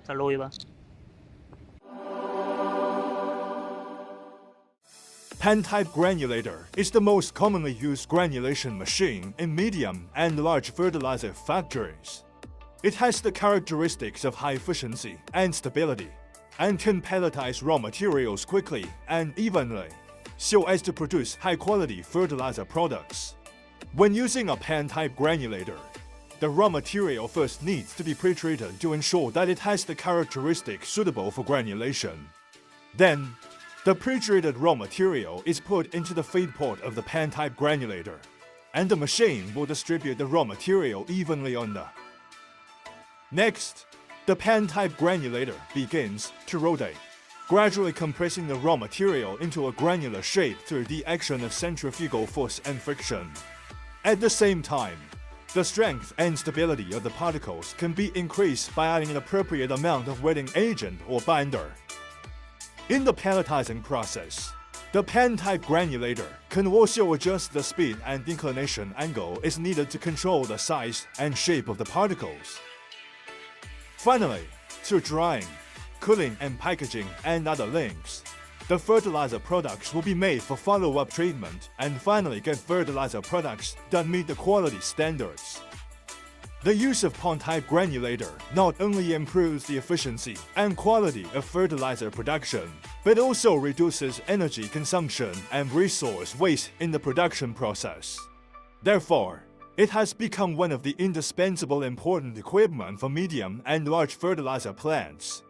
再搂一把。Pen-type granulator is the most commonly used granulation machine in medium and large fertilizer factories. It has the characteristics of high efficiency and stability, and can pelletize raw materials quickly and evenly, so as to produce high-quality fertilizer products. When using a pen-type granulator, the raw material first needs to be pre-treated to ensure that it has the characteristics suitable for granulation. Then, the pre-treated raw material is put into the feed port of the pen-type granulator, and the machine will distribute the raw material evenly on the. Next, the pen-type granulator begins to rotate, gradually compressing the raw material into a granular shape through the action of centrifugal force and friction. At the same time, the strength and stability of the particles can be increased by adding an appropriate amount of wetting agent or binder. In the pelletizing process, the pen-type granulator can also adjust the speed and inclination angle is needed to control the size and shape of the particles. Finally, through drying, cooling and packaging and other links, the fertilizer products will be made for follow-up treatment and finally get fertilizer products that meet the quality standards. The use of pen-type granulator not only improves the efficiency and quality of fertilizer production, but also reduces energy consumption and resource waste in the production process. Therefore, it has become one of the indispensable important equipment for medium and large fertilizer plants.